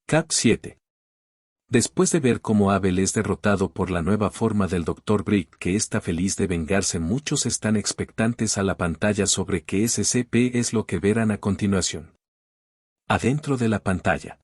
Cap 7. Después de ver cómo Abel es derrotado por la nueva forma del Dr. Brick que está feliz de vengarse, muchos están expectantes a la pantalla sobre qué SCP es lo que verán a continuación. Adentro de la pantalla.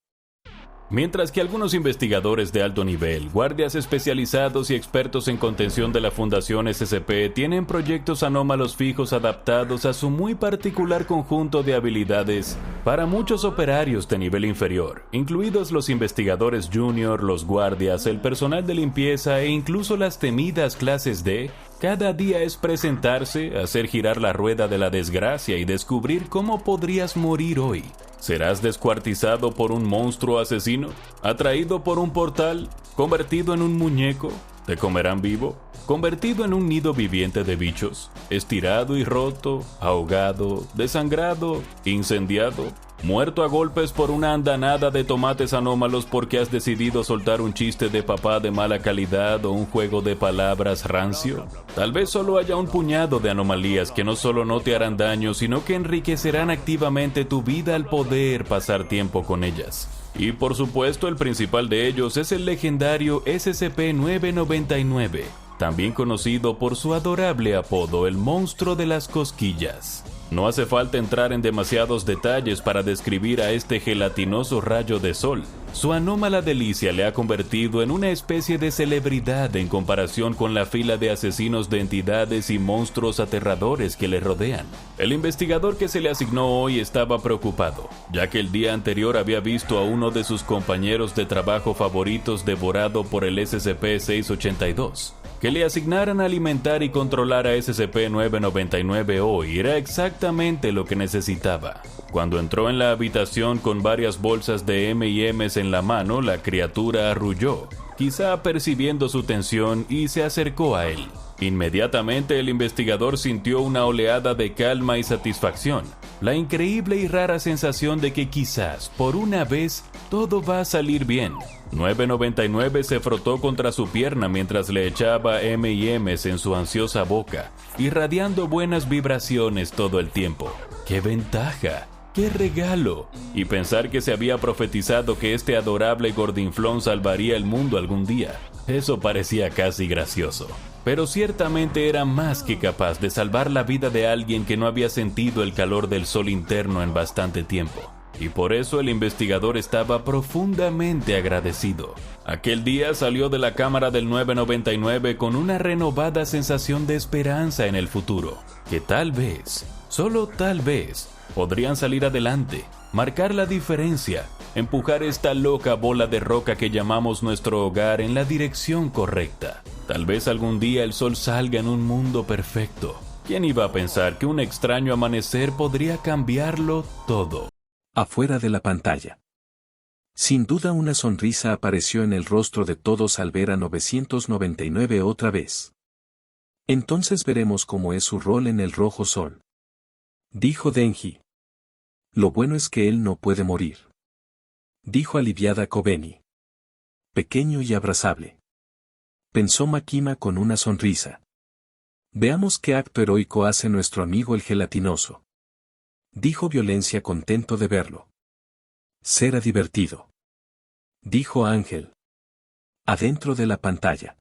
Mientras que algunos investigadores de alto nivel, guardias especializados y expertos en contención de la Fundación SCP tienen proyectos anómalos fijos adaptados a su muy particular conjunto de habilidades para muchos operarios de nivel inferior, incluidos los investigadores junior, los guardias, el personal de limpieza e incluso las temidas clases D, cada día es presentarse, hacer girar la rueda de la desgracia y descubrir cómo podrías morir hoy. ¿Serás descuartizado por un monstruo asesino? ¿Atraído por un portal? ¿Convertido en un muñeco? ¿Te comerán vivo? ¿Convertido en un nido viviente de bichos? ¿Estirado y roto? ¿Ahogado? ¿Desangrado? ¿Incendiado? ¿Muerto a golpes por una andanada de tomates anómalos porque has decidido soltar un chiste de papá de mala calidad o un juego de palabras rancio? Tal vez solo haya un puñado de anomalías que no solo no te harán daño, sino que enriquecerán activamente tu vida al poder pasar tiempo con ellas. Y por supuesto el principal de ellos es el legendario SCP-999, también conocido por su adorable apodo, el monstruo de las cosquillas. No hace falta entrar en demasiados detalles para describir a este gelatinoso rayo de sol. Su anómala delicia le ha convertido en una especie de celebridad en comparación con la fila de asesinos de entidades y monstruos aterradores que le rodean. El investigador que se le asignó hoy estaba preocupado, ya que el día anterior había visto a uno de sus compañeros de trabajo favoritos devorado por el SCP-682. Que le asignaran a alimentar y controlar a SCP-999 hoy era exactamente lo que necesitaba. Cuando entró en la habitación con varias bolsas de M&M's en la mano, la criatura arrulló, quizá percibiendo su tensión, y se acercó a él. Inmediatamente el investigador sintió una oleada de calma y satisfacción, la increíble y rara sensación de que quizás, por una vez, todo va a salir bien. 999 se frotó contra su pierna mientras le echaba M&M's en su ansiosa boca, irradiando buenas vibraciones todo el tiempo. ¡Qué ventaja! ¡Qué regalo! Y pensar que se había profetizado que este adorable gordinflón salvaría el mundo algún día. Eso parecía casi gracioso. Pero ciertamente era más que capaz de salvar la vida de alguien que no había sentido el calor del sol interno en bastante tiempo. Y por eso el investigador estaba profundamente agradecido. Aquel día salió de la cámara del 999 con una renovada sensación de esperanza en el futuro, que tal vez, solo tal vez, podrían salir adelante, marcar la diferencia, empujar esta loca bola de roca que llamamos nuestro hogar en la dirección correcta. Tal vez algún día el sol salga en un mundo perfecto. ¿Quién iba a pensar que un extraño amanecer podría cambiarlo todo? Afuera de la pantalla. Sin duda una sonrisa apareció en el rostro de todos al ver a 999 otra vez. Entonces veremos cómo es su rol en el Rojo Sol, dijo Denji. Lo bueno es que él no puede morir, dijo aliviada Kobeni. Pequeño y abrazable, pensó Makima con una sonrisa. Veamos qué acto heroico hace nuestro amigo el gelatinoso, dijo Violencia contento de verlo. Será divertido, dijo Ángel. Adentro de la pantalla.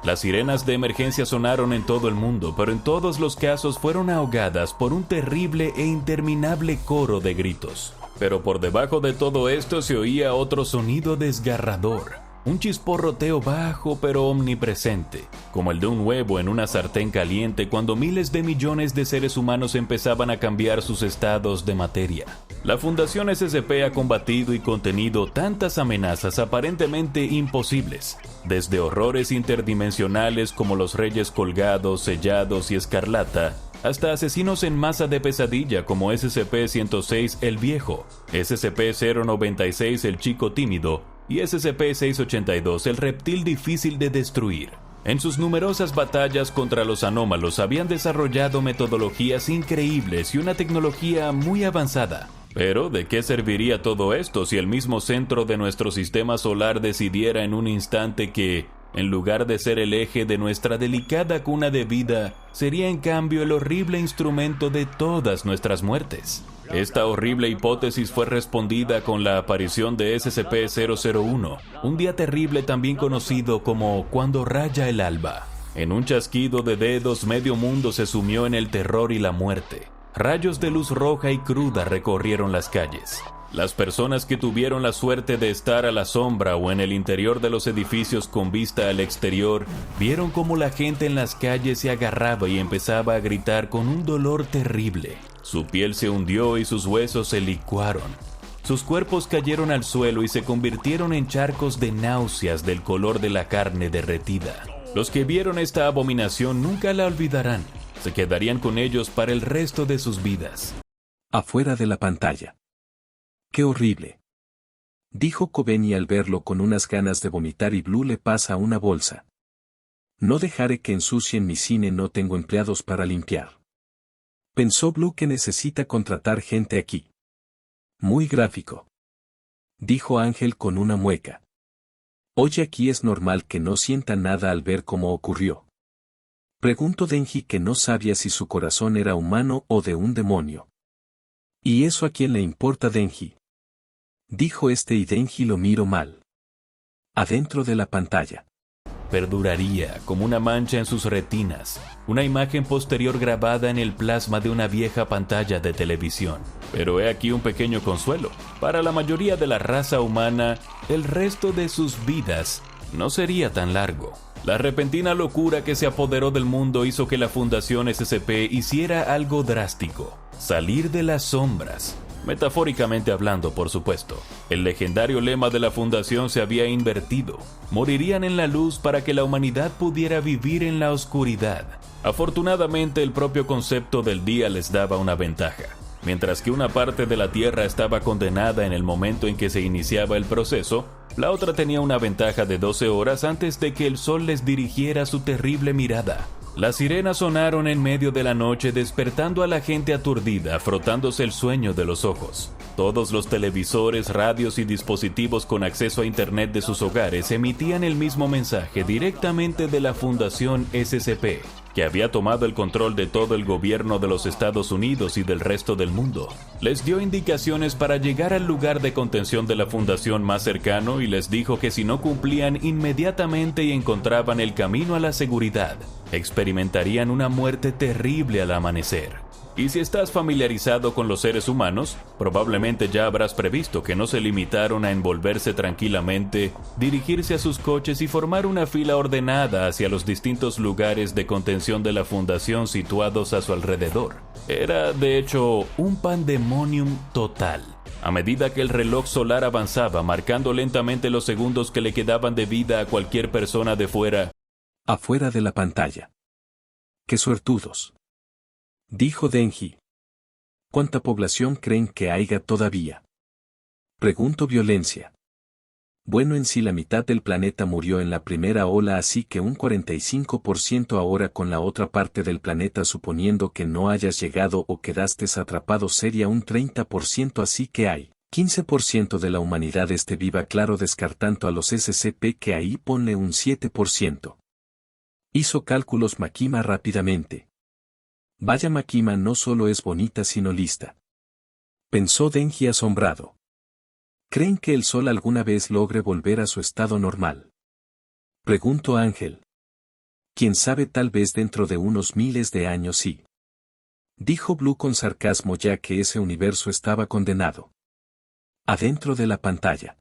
Las sirenas de emergencia sonaron en todo el mundo, pero en todos los casos fueron ahogadas por un terrible e interminable coro de gritos. Pero por debajo de todo esto se oía otro sonido desgarrador. Un chisporroteo bajo pero omnipresente, como el de un huevo en una sartén caliente cuando miles de millones de seres humanos empezaban a cambiar sus estados de materia. La Fundación SCP ha combatido y contenido tantas amenazas aparentemente imposibles, desde horrores interdimensionales como los Reyes Colgados, Sellados y Escarlata, hasta asesinos en masa de pesadilla como SCP-106 el Viejo, SCP-096 el Chico Tímido, y SCP-682, el reptil difícil de destruir. En sus numerosas batallas contra los anómalos habían desarrollado metodologías increíbles y una tecnología muy avanzada. Pero, ¿de qué serviría todo esto si el mismo centro de nuestro sistema solar decidiera en un instante que En lugar de ser el eje de nuestra delicada cuna de vida, sería en cambio el horrible instrumento de todas nuestras muertes. Esta horrible hipótesis fue respondida con la aparición de SCP-001, un día terrible también conocido como Cuando raya el alba. En un chasquido de dedos, medio mundo se sumió en el terror y la muerte. Rayos de luz roja y cruda recorrieron las calles. Las personas que tuvieron la suerte de estar a la sombra o en el interior de los edificios con vista al exterior, vieron cómo la gente en las calles se agarraba y empezaba a gritar con un dolor terrible. Su piel se hundió y sus huesos se licuaron. Sus cuerpos cayeron al suelo y se convirtieron en charcos de náuseas del color de la carne derretida. Los que vieron esta abominación nunca la olvidarán. Se quedarían con ellos para el resto de sus vidas. Afuera de la pantalla. ¡Qué horrible!, dijo Coveney al verlo con unas ganas de vomitar y Blue le pasa una bolsa. No dejaré que ensucien mi cine, no tengo empleados para limpiar. Pensó Blue que necesita contratar gente aquí. Muy gráfico, dijo Ángel con una mueca. Oye, aquí es normal que no sienta nada al ver cómo ocurrió. Preguntó Denji, que no sabía si su corazón era humano o de un demonio. ¿Y eso a quién le importa, Denji?, dijo este, y Denji lo miró mal. Adentro de la pantalla. Perduraría como una mancha en sus retinas, una imagen posterior grabada en el plasma de una vieja pantalla de televisión. Pero he aquí un pequeño consuelo. Para la mayoría de la raza humana, el resto de sus vidas no sería tan largo. La repentina locura que se apoderó del mundo hizo que la Fundación SCP hiciera algo drástico: salir de las sombras. Metafóricamente hablando, por supuesto. El legendario lema de la Fundación se había invertido. Morirían en la luz para que la humanidad pudiera vivir en la oscuridad. Afortunadamente, el propio concepto del día les daba una ventaja. Mientras que una parte de la Tierra estaba condenada en el momento en que se iniciaba el proceso, la otra tenía una ventaja de 12 horas antes de que el sol les dirigiera su terrible mirada. Las sirenas sonaron en medio de la noche, despertando a la gente aturdida, frotándose el sueño de los ojos. Todos los televisores, radios y dispositivos con acceso a Internet de sus hogares emitían el mismo mensaje directamente de la Fundación SCP, que había tomado el control de todo el gobierno de los Estados Unidos y del resto del mundo. Les dio indicaciones para llegar al lugar de contención de la Fundación más cercano y les dijo que si no cumplían inmediatamente y encontraban el camino a la seguridad, experimentarían una muerte terrible al amanecer. Y si estás familiarizado con los seres humanos, probablemente ya habrás previsto que no se limitaron a envolverse tranquilamente, dirigirse a sus coches y formar una fila ordenada hacia los distintos lugares de contención de la Fundación situados a su alrededor. Era, de hecho, un pandemonium total. A medida que el reloj solar avanzaba, marcando lentamente los segundos que le quedaban de vida a cualquier persona de fuera. Afuera de la pantalla. ¡Qué suertudos!, dijo Denji. ¿Cuánta población creen que haya todavía?, preguntó Violencia. Bueno, en sí la mitad del planeta murió en la primera ola, así que un 45% ahora con la otra parte del planeta, suponiendo que no hayas llegado o quedaste atrapado, sería un 30%, así que hay 15% de la humanidad esté viva, claro, descartando a los SCP, que ahí ponle un 7%. Hizo cálculos Makima rápidamente. Vaya, Makima no solo es bonita sino lista, pensó Denji asombrado. ¿Creen que el sol alguna vez logre volver a su estado normal?, preguntó Ángel. Quién sabe, tal vez dentro de unos miles de años sí, dijo Blue con sarcasmo, ya que ese universo estaba condenado. Adentro de la pantalla.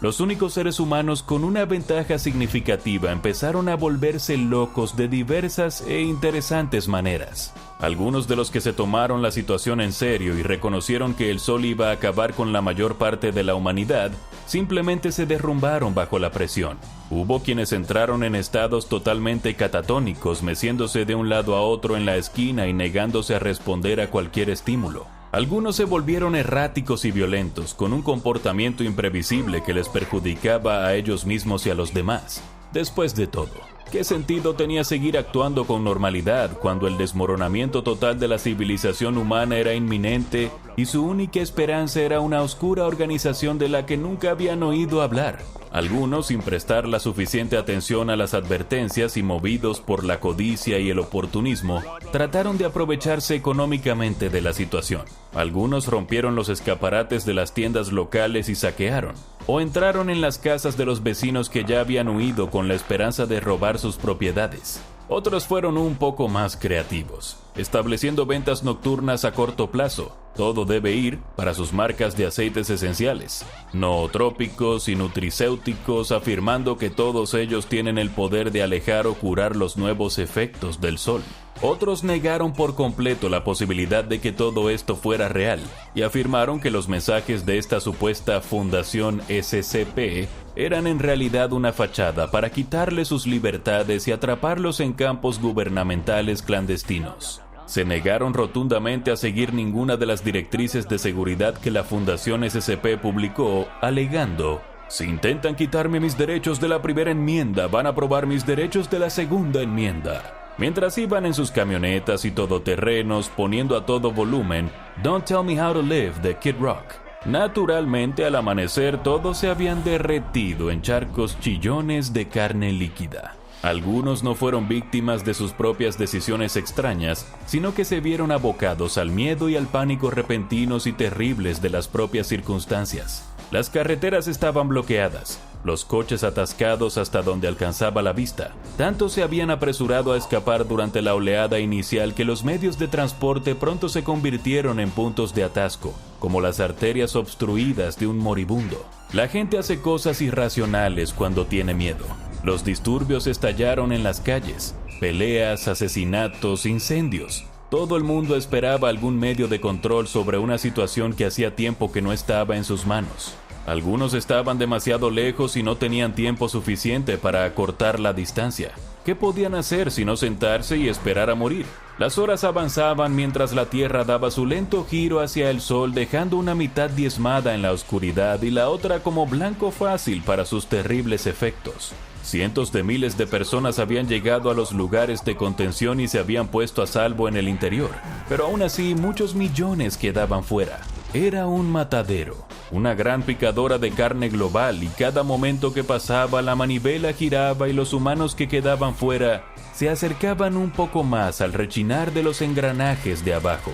Los únicos seres humanos con una ventaja significativa empezaron a volverse locos de diversas e interesantes maneras. Algunos de los que se tomaron la situación en serio y reconocieron que el sol iba a acabar con la mayor parte de la humanidad, simplemente se derrumbaron bajo la presión. Hubo quienes entraron en estados totalmente catatónicos, meciéndose de un lado a otro en la esquina y negándose a responder a cualquier estímulo. Algunos se volvieron erráticos y violentos, con un comportamiento imprevisible que les perjudicaba a ellos mismos y a los demás. Después de todo, ¿qué sentido tenía seguir actuando con normalidad cuando el desmoronamiento total de la civilización humana era inminente y su única esperanza era una oscura organización de la que nunca habían oído hablar? Algunos, sin prestar la suficiente atención a las advertencias y movidos por la codicia y el oportunismo, trataron de aprovecharse económicamente de la situación. Algunos rompieron los escaparates de las tiendas locales y saquearon, o entraron en las casas de los vecinos que ya habían huido con la esperanza de robar sus propiedades. Otros fueron un poco más creativos, estableciendo ventas nocturnas a corto plazo. Todo debe ir para sus marcas de aceites esenciales, nootrópicos y nutricéuticos, afirmando que todos ellos tienen el poder de alejar o curar los nuevos efectos del sol. Otros negaron por completo la posibilidad de que todo esto fuera real y afirmaron que los mensajes de esta supuesta Fundación SCP eran en realidad una fachada para quitarles sus libertades y atraparlos en campos gubernamentales clandestinos. Se negaron rotundamente a seguir ninguna de las directrices de seguridad que la Fundación SCP publicó, alegando: si intentan quitarme mis derechos de la primera enmienda, van a probar mis derechos de la segunda enmienda. Mientras iban en sus camionetas y todoterrenos poniendo a todo volumen Don't Tell Me How to Live de Kid Rock. Naturalmente, al amanecer todos se habían derretido en charcos chillones de carne líquida. Algunos no fueron víctimas de sus propias decisiones extrañas, sino que se vieron abocados al miedo y al pánico repentinos y terribles de las propias circunstancias. Las carreteras estaban bloqueadas, los coches atascados hasta donde alcanzaba la vista. Tanto se habían apresurado a escapar durante la oleada inicial que los medios de transporte pronto se convirtieron en puntos de atasco, como las arterias obstruidas de un moribundo. La gente hace cosas irracionales cuando tiene miedo. Los disturbios estallaron en las calles, peleas, asesinatos, incendios. Todo el mundo esperaba algún medio de control sobre una situación que hacía tiempo que no estaba en sus manos. Algunos estaban demasiado lejos y no tenían tiempo suficiente para acortar la distancia. ¿Qué podían hacer sino sentarse y esperar a morir? Las horas avanzaban mientras la Tierra daba su lento giro hacia el Sol, dejando una mitad diezmada en la oscuridad y la otra como blanco fácil para sus terribles efectos. Cientos de miles de personas habían llegado a los lugares de contención y se habían puesto a salvo en el interior, pero aún así muchos millones quedaban fuera. Era un matadero, una gran picadora de carne global, y cada momento que pasaba la manivela giraba y los humanos que quedaban fuera se acercaban un poco más al rechinar de los engranajes de abajo.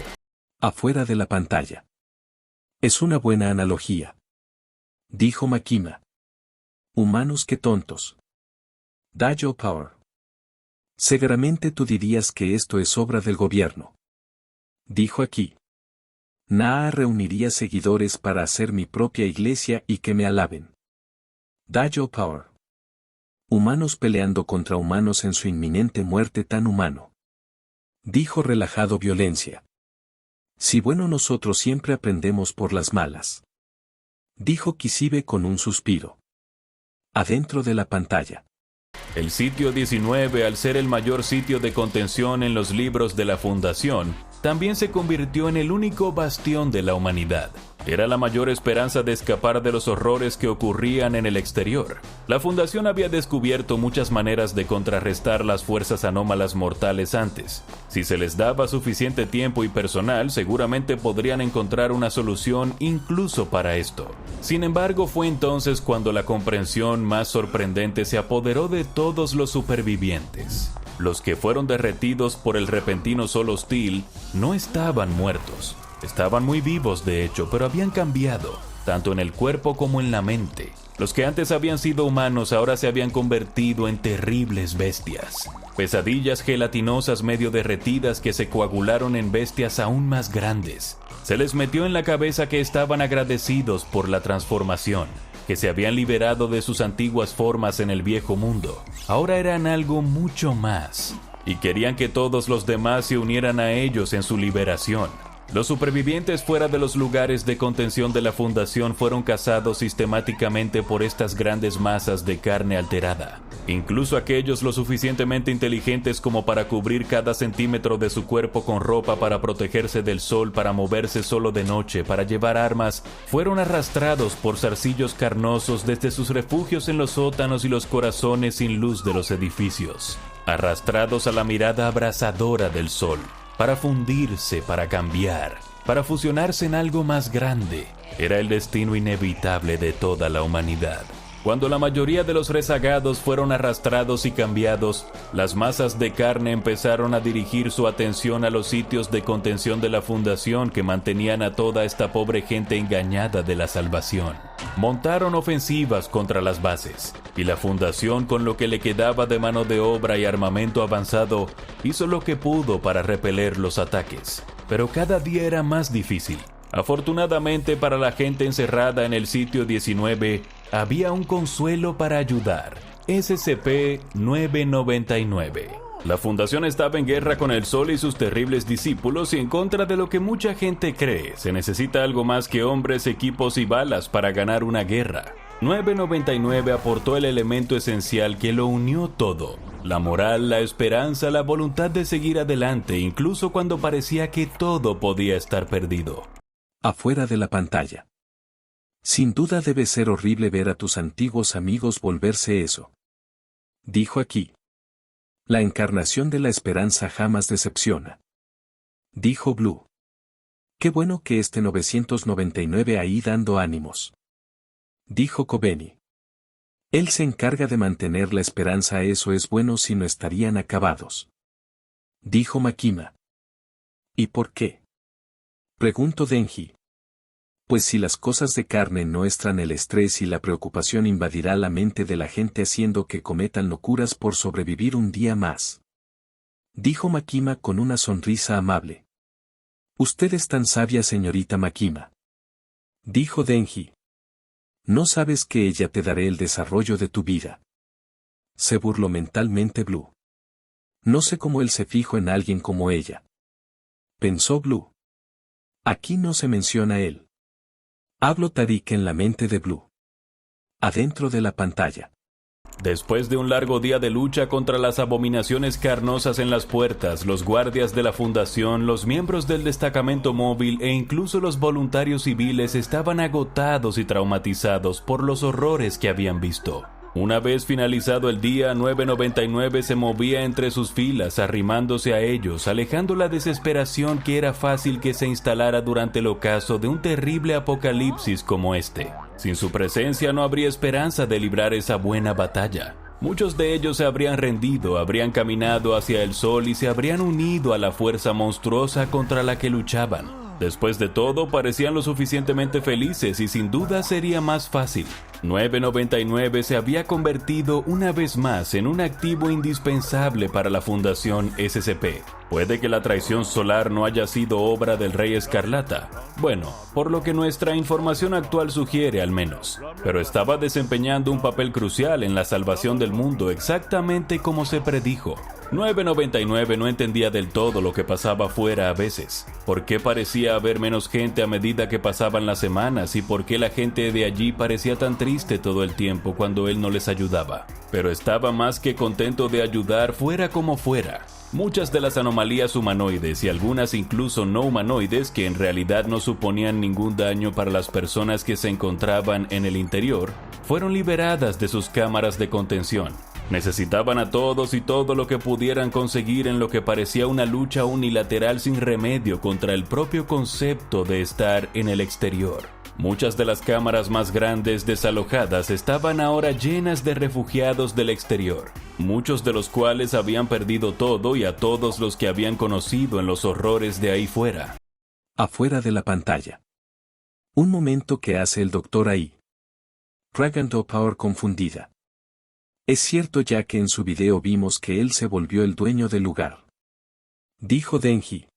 Afuera de la pantalla. Es una buena analogía, dijo Makima. Humanos que tontos. Dayo Power. Seguramente tú dirías que esto es obra del gobierno, dijo aquí. Naa reuniría seguidores para hacer mi propia iglesia y que me alaben. Dayo Power. Humanos peleando contra humanos en su inminente muerte tan humano. Dijo relajado Violencia. Si bueno, nosotros siempre aprendemos por las malas. Dijo Kishibe con un suspiro. Adentro de la pantalla. El sitio 19, al ser el mayor sitio de contención en los libros de la Fundación, también se convirtió en el único bastión de la humanidad. Era la mayor esperanza de escapar de los horrores que ocurrían en el exterior. La Fundación había descubierto muchas maneras de contrarrestar las fuerzas anómalas mortales antes. Si se les daba suficiente tiempo y personal, seguramente podrían encontrar una solución incluso para esto. Sin embargo, fue entonces cuando la comprensión más sorprendente se apoderó de todos los supervivientes. Los que fueron derretidos por el repentino sol hostil no estaban muertos. Estaban muy vivos, de hecho, pero habían cambiado, tanto en el cuerpo como en la mente. Los que antes habían sido humanos ahora se habían convertido en terribles bestias. Pesadillas gelatinosas medio derretidas que se coagularon en bestias aún más grandes. Se les metió en la cabeza que estaban agradecidos por la transformación, que se habían liberado de sus antiguas formas en el viejo mundo. Ahora eran algo mucho más, y querían que todos los demás se unieran a ellos en su liberación. Los supervivientes fuera de los lugares de contención de la Fundación fueron cazados sistemáticamente por estas grandes masas de carne alterada. Incluso aquellos lo suficientemente inteligentes como para cubrir cada centímetro de su cuerpo con ropa para protegerse del sol, para moverse solo de noche, para llevar armas, fueron arrastrados por zarcillos carnosos desde sus refugios en los sótanos y los corazones sin luz de los edificios, arrastrados a la mirada abrasadora del sol, para fundirse, para cambiar, para fusionarse en algo más grande. Era el destino inevitable de toda la humanidad. Cuando la mayoría de los rezagados fueron arrastrados y cambiados, las masas de carne empezaron a dirigir su atención a los sitios de contención de la fundación que mantenían a toda esta pobre gente engañada de la salvación. Montaron ofensivas contra las bases, y la fundación, con lo que le quedaba de mano de obra y armamento avanzado, hizo lo que pudo para repeler los ataques. Pero cada día era más difícil. Afortunadamente para la gente encerrada en el sitio 19, había un consuelo para ayudar: SCP-999. La fundación estaba en guerra con el sol y sus terribles discípulos, y en contra de lo que mucha gente cree, se necesita algo más que hombres, equipos y balas para ganar una guerra. 999 aportó el elemento esencial que lo unió todo: la moral, la esperanza, la voluntad de seguir adelante, incluso cuando parecía que todo podía estar perdido. Afuera de la pantalla. Sin duda debe ser horrible ver a tus antiguos amigos volverse eso. Dijo aquí. La encarnación de la esperanza jamás decepciona. Dijo Blue. Qué bueno que esté 999 ahí dando ánimos. Dijo Kobeni. Él se encarga de mantener la esperanza, eso es bueno, si no estarían acabados. Dijo Makima. ¿Y por qué? Preguntó Denji. Pues si las cosas de carne no están, el estrés y la preocupación invadirá la mente de la gente haciendo que cometan locuras por sobrevivir un día más. Dijo Makima con una sonrisa amable. Usted es tan sabia, señorita Makima. Dijo Denji. No sabes que ella te dará el desarrollo de tu vida. Se burló mentalmente Blue. No sé cómo él se fijó en alguien como ella. Pensó Blue. Aquí no se menciona él. Habló Tariq en la mente de Blue. Adentro de la pantalla. Después de un largo día de lucha contra las abominaciones carnosas en las puertas, los guardias de la fundación, los miembros del destacamento móvil e incluso los voluntarios civiles estaban agotados y traumatizados por los horrores que habían visto. Una vez finalizado el día, 999 se movía entre sus filas, arrimándose a ellos, alejando la desesperación que era fácil que se instalara durante el ocaso de un terrible apocalipsis como este. Sin su presencia no habría esperanza de librar esa buena batalla. Muchos de ellos se habrían rendido, habrían caminado hacia el sol y se habrían unido a la fuerza monstruosa contra la que luchaban. Después de todo, parecían lo suficientemente felices y sin duda sería más fácil. 999 se había convertido una vez más en un activo indispensable para la Fundación SCP. Puede que la traición solar no haya sido obra del Rey Escarlata. Bueno, por lo que nuestra información actual sugiere al menos. Pero estaba desempeñando un papel crucial en la salvación del mundo, exactamente como se predijo. 999 no entendía del todo lo que pasaba afuera a veces. ¿Por qué parecía haber menos gente a medida que pasaban las semanas? ¿Y por qué la gente de allí parecía tan triste todo el tiempo cuando él no les ayudaba? Pero estaba más que contento de ayudar, fuera como fuera. Muchas de las anomalías humanoides y algunas incluso no humanoides, que en realidad no suponían ningún daño para las personas que se encontraban en el interior, fueron liberadas de sus cámaras de contención. Necesitaban a todos y todo lo que pudieran conseguir en lo que parecía una lucha unilateral sin remedio contra el propio concepto de estar en el exterior. Muchas de las cámaras más grandes desalojadas estaban ahora llenas de refugiados del exterior, muchos de los cuales habían perdido todo y a todos los que habían conocido en los horrores de ahí fuera. Afuera de la pantalla. Un momento, que hace el doctor ahí. Ragando Power confundida. Es cierto, ya que en su video vimos que él se volvió el dueño del lugar. Dijo Denji.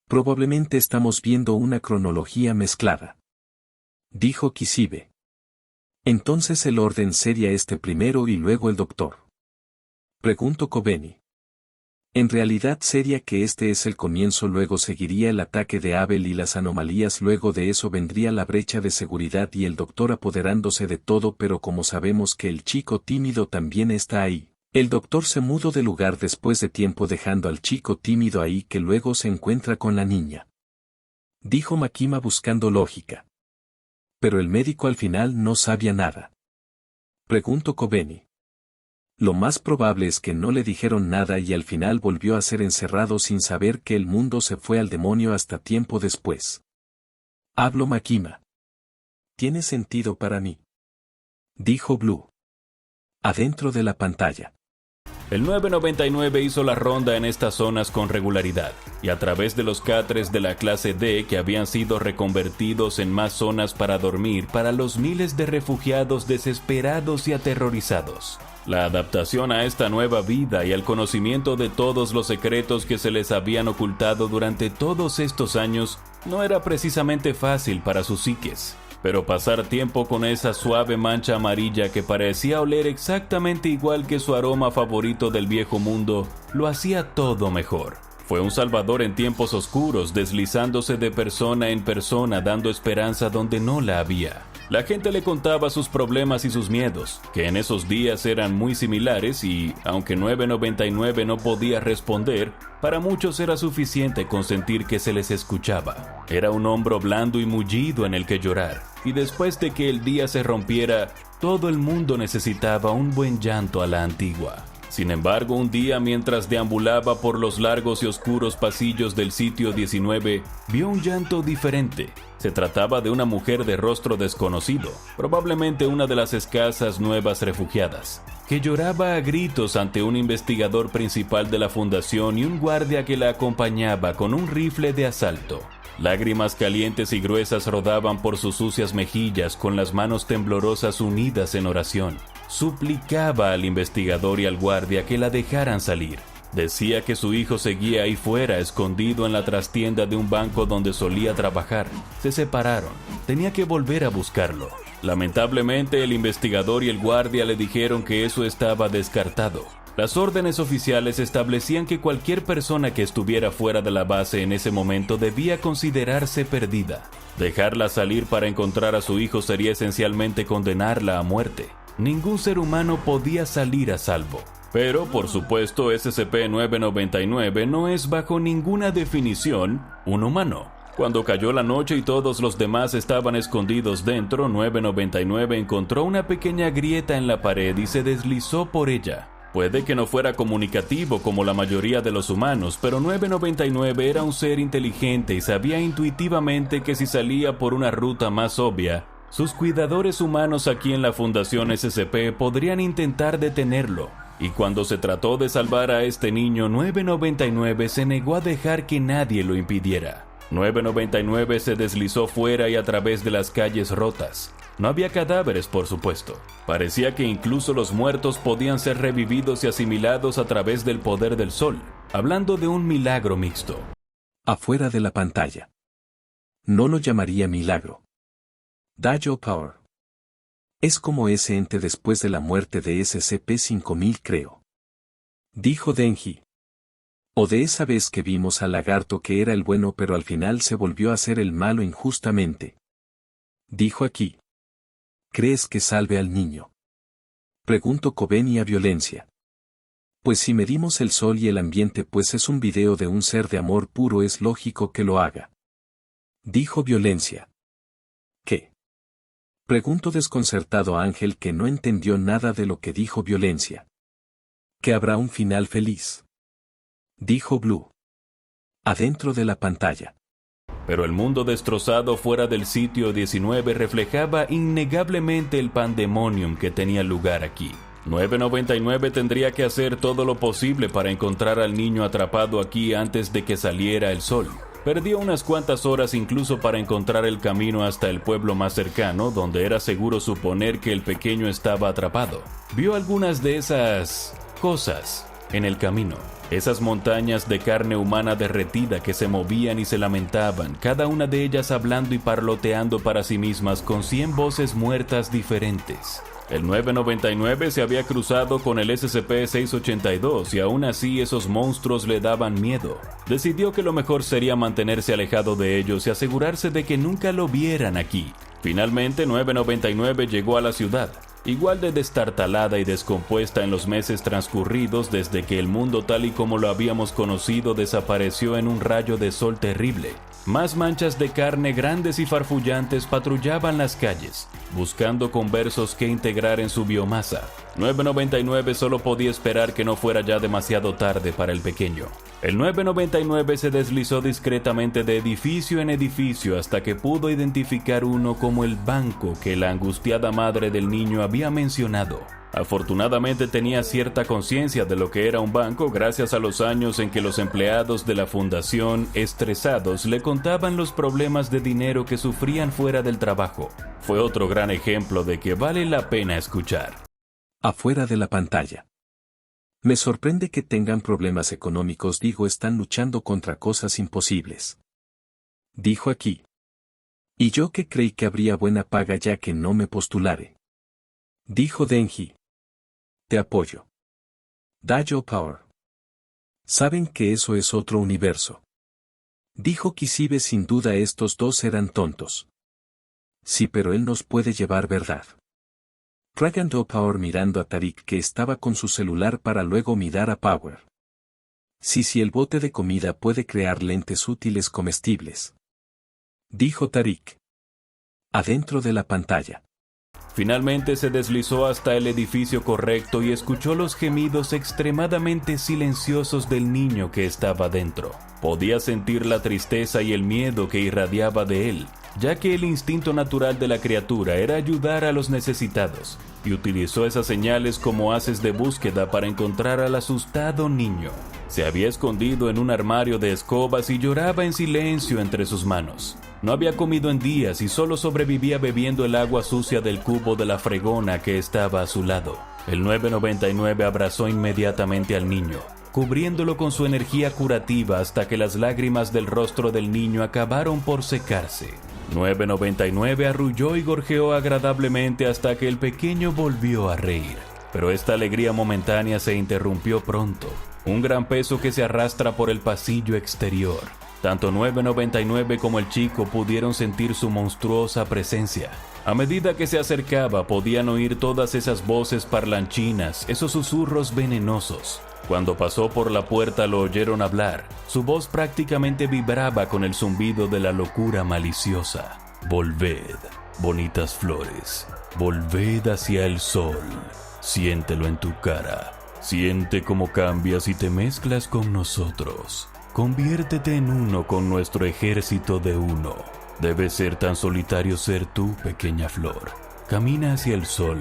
Probablemente estamos viendo una cronología mezclada. Dijo Kishibe. Entonces el orden sería este primero y luego el doctor. Preguntó Kobeni. En realidad sería que este es el comienzo, luego seguiría el ataque de Abel y las anomalías, luego de eso vendría la brecha de seguridad y el doctor apoderándose de todo, pero como sabemos que el chico tímido también está ahí, el doctor se mudó de lugar después de tiempo dejando al chico tímido ahí que luego se encuentra con la niña. Dijo Makima buscando lógica. Pero el médico al final no sabía nada. Preguntó Kobeni. Lo más probable es que no le dijeron nada y al final volvió a ser encerrado sin saber que el mundo se fue al demonio hasta tiempo después. Habló Makima. Tiene sentido para mí. Dijo Blue. Adentro de la pantalla. El 999 hizo la ronda en estas zonas con regularidad, y a través de los catres de la clase D que habían sido reconvertidos en más zonas para dormir para los miles de refugiados desesperados y aterrorizados. La adaptación a esta nueva vida y al conocimiento de todos los secretos que se les habían ocultado durante todos estos años no era precisamente fácil para sus psiques. Pero pasar tiempo con esa suave mancha amarilla que parecía oler exactamente igual que su aroma favorito del viejo mundo, lo hacía todo mejor. Fue un salvador en tiempos oscuros, deslizándose de persona en persona dando esperanza donde no la había. La gente le contaba sus problemas y sus miedos, que en esos días eran muy similares y, aunque 999 no podía responder, para muchos era suficiente con sentir que se les escuchaba. Era un hombro blando y mullido en el que llorar, y después de que el día se rompiera, todo el mundo necesitaba un buen llanto a la antigua. Sin embargo, un día mientras deambulaba por los largos y oscuros pasillos del sitio 19, vio un llanto diferente. Se trataba de una mujer de rostro desconocido, probablemente una de las escasas nuevas refugiadas, que lloraba a gritos ante un investigador principal de la fundación y un guardia que la acompañaba con un rifle de asalto. Lágrimas calientes y gruesas rodaban por sus sucias mejillas con las manos temblorosas unidas en oración. Suplicaba al investigador y al guardia que la dejaran salir. Decía que su hijo seguía ahí fuera, escondido en la trastienda de un banco donde solía trabajar. Se separaron. Tenía que volver a buscarlo. Lamentablemente, el investigador y el guardia le dijeron que eso estaba descartado. Las órdenes oficiales establecían que cualquier persona que estuviera fuera de la base en ese momento debía considerarse perdida. Dejarla salir para encontrar a su hijo sería esencialmente condenarla a muerte. Ningún ser humano podía salir a salvo. Pero, por supuesto, SCP-999 no es bajo ninguna definición un humano. Cuando cayó la noche y todos los demás estaban escondidos dentro, 999 encontró una pequeña grieta en la pared y se deslizó por ella. Puede que no fuera comunicativo como la mayoría de los humanos, pero 999 era un ser inteligente y sabía intuitivamente que si salía por una ruta más obvia, sus cuidadores humanos aquí en la Fundación SCP podrían intentar detenerlo. Y cuando se trató de salvar a este niño, 999 se negó a dejar que nadie lo impidiera. 999 se deslizó fuera y a través de las calles rotas. No había cadáveres, por supuesto. Parecía que incluso los muertos podían ser revividos y asimilados a través del poder del sol, hablando de un milagro mixto. Afuera de la pantalla. No lo llamaría milagro. Dayo Power. Es como ese ente después de la muerte de SCP-5000, creo. Dijo Denji. O de esa vez que vimos al lagarto que era el bueno pero al final se volvió a ser el malo injustamente. Dijo aquí. ¿Crees que salve al niño? Preguntó Kobeni a Violencia. Pues si medimos el sol y el ambiente, pues es un video de un ser de amor puro, es lógico que lo haga. Dijo Violencia. ¿Qué? Preguntó desconcertado a Ángel, que no entendió nada de lo que dijo Violencia. Que habrá un final feliz. Dijo Blue. Adentro de la pantalla. Pero el mundo destrozado fuera del sitio 19 reflejaba innegablemente el pandemonium que tenía lugar aquí. 999 tendría que hacer todo lo posible para encontrar al niño atrapado aquí antes de que saliera el sol. Perdió unas cuantas horas incluso para encontrar el camino hasta el pueblo más cercano, donde era seguro suponer que el pequeño estaba atrapado. Vio algunas de esas cosas en el camino. Esas montañas de carne humana derretida que se movían y se lamentaban, cada una de ellas hablando y parloteando para sí mismas con 100 voces muertas diferentes. El 999 se había cruzado con el SCP-682 y aún así esos monstruos le daban miedo. Decidió que lo mejor sería mantenerse alejado de ellos y asegurarse de que nunca lo vieran aquí. Finalmente, 999 llegó a la ciudad, igual de destartalada y descompuesta en los meses transcurridos desde que el mundo tal y como lo habíamos conocido desapareció en un rayo de sol terrible. Más manchas de carne grandes y farfullantes patrullaban las calles, buscando conversos que integrar en su biomasa. 999 solo podía esperar que no fuera ya demasiado tarde para el pequeño. El 999 se deslizó discretamente de edificio en edificio hasta que pudo identificar uno como el banco que la angustiada madre del niño había mencionado. Afortunadamente tenía cierta conciencia de lo que era un banco gracias a los años en que los empleados de la fundación, estresados, le contaban los problemas de dinero que sufrían fuera del trabajo. Fue otro gran ejemplo de que vale la pena escuchar. Afuera de la pantalla. Me sorprende que tengan problemas económicos, están luchando contra cosas imposibles. Dijo aquí. Y yo que creí que habría buena paga ya que no me postulare. Dijo Denji. Te apoyo. Dayo Power. Saben que eso es otro universo. Dijo Kishibe, sin duda estos dos eran tontos. Sí, pero él nos puede llevar verdad. Ragando Power mirando a Tariq que estaba con su celular para luego mirar a Power. Sí, el bote de comida puede crear lentes útiles comestibles. Dijo Tariq. Adentro de la pantalla. Finalmente se deslizó hasta el edificio correcto y escuchó los gemidos extremadamente silenciosos del niño que estaba dentro. Podía sentir la tristeza y el miedo que irradiaba de él, ya que el instinto natural de la criatura era ayudar a los necesitados, y utilizó esas señales como haces de búsqueda para encontrar al asustado niño. Se había escondido en un armario de escobas y lloraba en silencio entre sus manos. No había comido en días y solo sobrevivía bebiendo el agua sucia del cubo de la fregona que estaba a su lado. El 999 abrazó inmediatamente al niño, cubriéndolo con su energía curativa hasta que las lágrimas del rostro del niño acabaron por secarse. 999 arrulló y gorjeó agradablemente hasta que el pequeño volvió a reír. Pero esta alegría momentánea se interrumpió pronto. Un gran peso que se arrastra por el pasillo exterior. Tanto 999 como el chico pudieron sentir su monstruosa presencia. A medida que se acercaba podían oír todas esas voces parlanchinas, esos susurros venenosos. Cuando pasó por la puerta lo oyeron hablar. Su voz prácticamente vibraba con el zumbido de la locura maliciosa. Volved, bonitas flores, volved hacia el sol. Siéntelo en tu cara. Siente cómo cambias y te mezclas con nosotros. Conviértete en uno con nuestro ejército de uno. Debe ser tan solitario ser tú, pequeña flor. Camina hacia el sol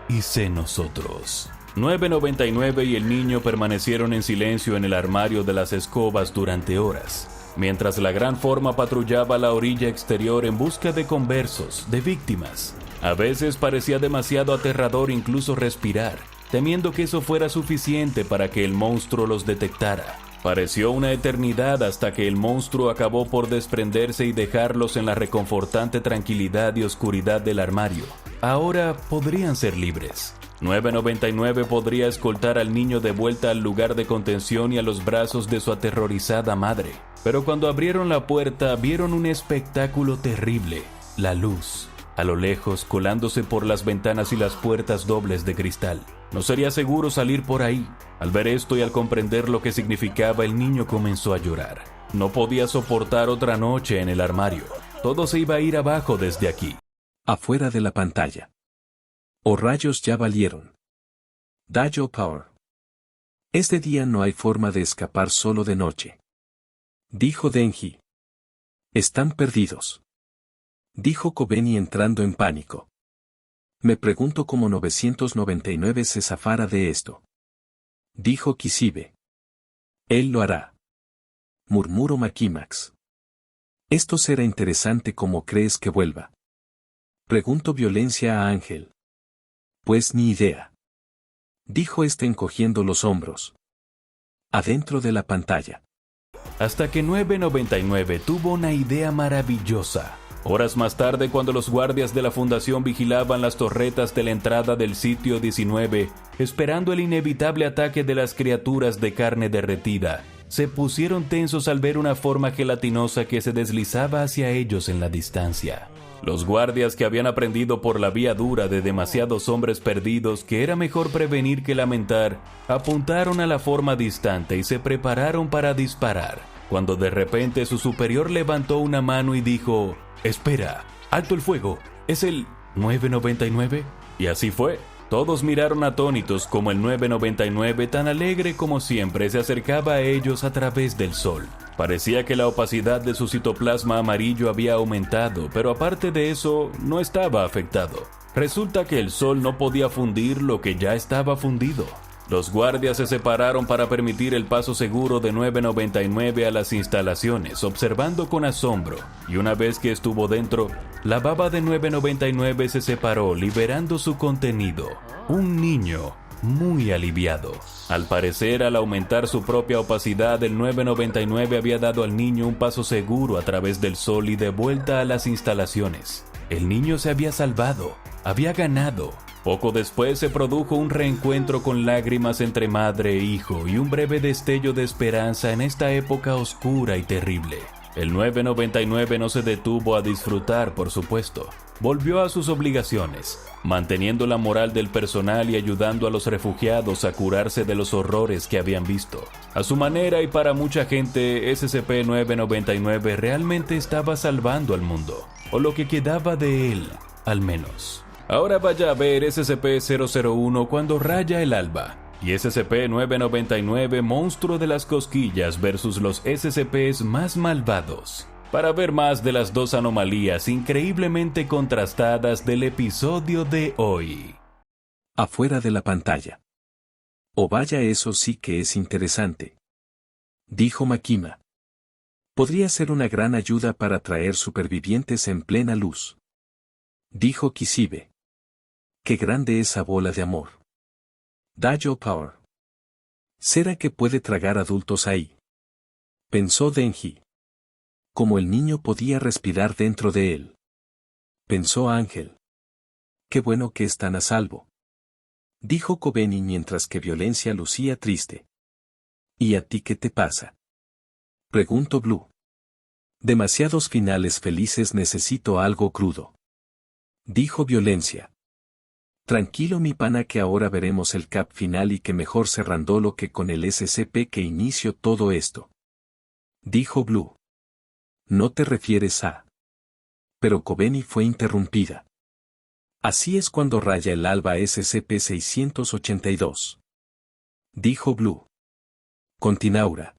y sé nosotros. 999 y el niño permanecieron en silencio en el armario de las escobas durante horas, mientras la gran forma patrullaba la orilla exterior en busca de conversos, de víctimas. A veces parecía demasiado aterrador incluso respirar, temiendo que eso fuera suficiente para que el monstruo los detectara. Pareció una eternidad hasta que el monstruo acabó por desprenderse y dejarlos en la reconfortante tranquilidad y oscuridad del armario. Ahora podrían ser libres. 999 podría escoltar al niño de vuelta al lugar de contención y a los brazos de su aterrorizada madre. Pero cuando abrieron la puerta vieron un espectáculo terrible. La luz, a lo lejos, colándose por las ventanas y las puertas dobles de cristal. No sería seguro salir por ahí. Al ver esto y al comprender lo que significaba, el niño comenzó a llorar. No podía soportar otra noche en el armario. Todo se iba a ir abajo desde aquí. Afuera de la pantalla. Oh rayos, ya valieron. Dayo Power. Este día no hay forma de escapar solo de noche. Dijo Denji. Están perdidos. Dijo Kobeni entrando en pánico. Me pregunto cómo 999 se zafara de esto. Dijo Kishibe. Él lo hará. Murmuró Makimax. Esto será interesante. ¿Cómo crees que vuelva? Preguntó Violencia a Ángel. Pues ni idea. Dijo este encogiendo los hombros. Adentro de la pantalla. Hasta que 999 tuvo una idea maravillosa. Horas más tarde, cuando los guardias de la fundación vigilaban las torretas de la entrada del sitio 19, esperando el inevitable ataque de las criaturas de carne derretida, se pusieron tensos al ver una forma gelatinosa que se deslizaba hacia ellos en la distancia. Los guardias, que habían aprendido por la vía dura de demasiados hombres perdidos que era mejor prevenir que lamentar, apuntaron a la forma distante y se prepararon para disparar, cuando de repente su superior levantó una mano y dijo: «Espera, alto el fuego, ¿es el 999?» Y así fue. Todos miraron atónitos como el 999, tan alegre como siempre, se acercaba a ellos a través del sol. Parecía que la opacidad de su citoplasma amarillo había aumentado, pero aparte de eso, no estaba afectado. Resulta que el sol no podía fundir lo que ya estaba fundido. Los guardias se separaron para permitir el paso seguro de 999 a las instalaciones, observando con asombro, y una vez que estuvo dentro, la baba de 999 se separó, liberando su contenido. Un niño muy aliviado. Al parecer, al aumentar su propia opacidad, el 999 había dado al niño un paso seguro a través del sol y de vuelta a las instalaciones. El niño se había salvado, había ganado. Poco después se produjo un reencuentro con lágrimas entre madre e hijo y un breve destello de esperanza en esta época oscura y terrible. El 999 no se detuvo a disfrutar, por supuesto. Volvió a sus obligaciones, manteniendo la moral del personal y ayudando a los refugiados a curarse de los horrores que habían visto. A su manera y para mucha gente, SCP-999 realmente estaba salvando al mundo, o lo que quedaba de él, al menos. Ahora vaya a ver SCP-001 cuando raya el alba, y SCP-999 monstruo de las cosquillas versus los SCPs más malvados, para ver más de las dos anomalías increíblemente contrastadas del episodio de hoy. Afuera de la pantalla. Oh vaya, eso sí que es interesante, dijo Makima. Podría ser una gran ayuda para traer supervivientes en plena luz, dijo Kishibe. Qué grande esa bola de amor. Dayo Power. ¿Será que puede tragar adultos ahí?, pensó Denji. Como el niño podía respirar dentro de él, pensó Ángel. Qué bueno que están a salvo, dijo Kobeni mientras que Violencia lucía triste. ¿Y a ti qué te pasa?, preguntó Blue. Demasiados finales felices, necesito algo crudo, dijo Violencia. Tranquilo mi pana, que ahora veremos el cap final y que mejor cerrándolo que con el SCP que inició todo esto, dijo Blue. ¿No te refieres a...? Pero Kobeni fue interrumpida. Así es cuando raya el alba SCP-682, dijo Blue. Continaura.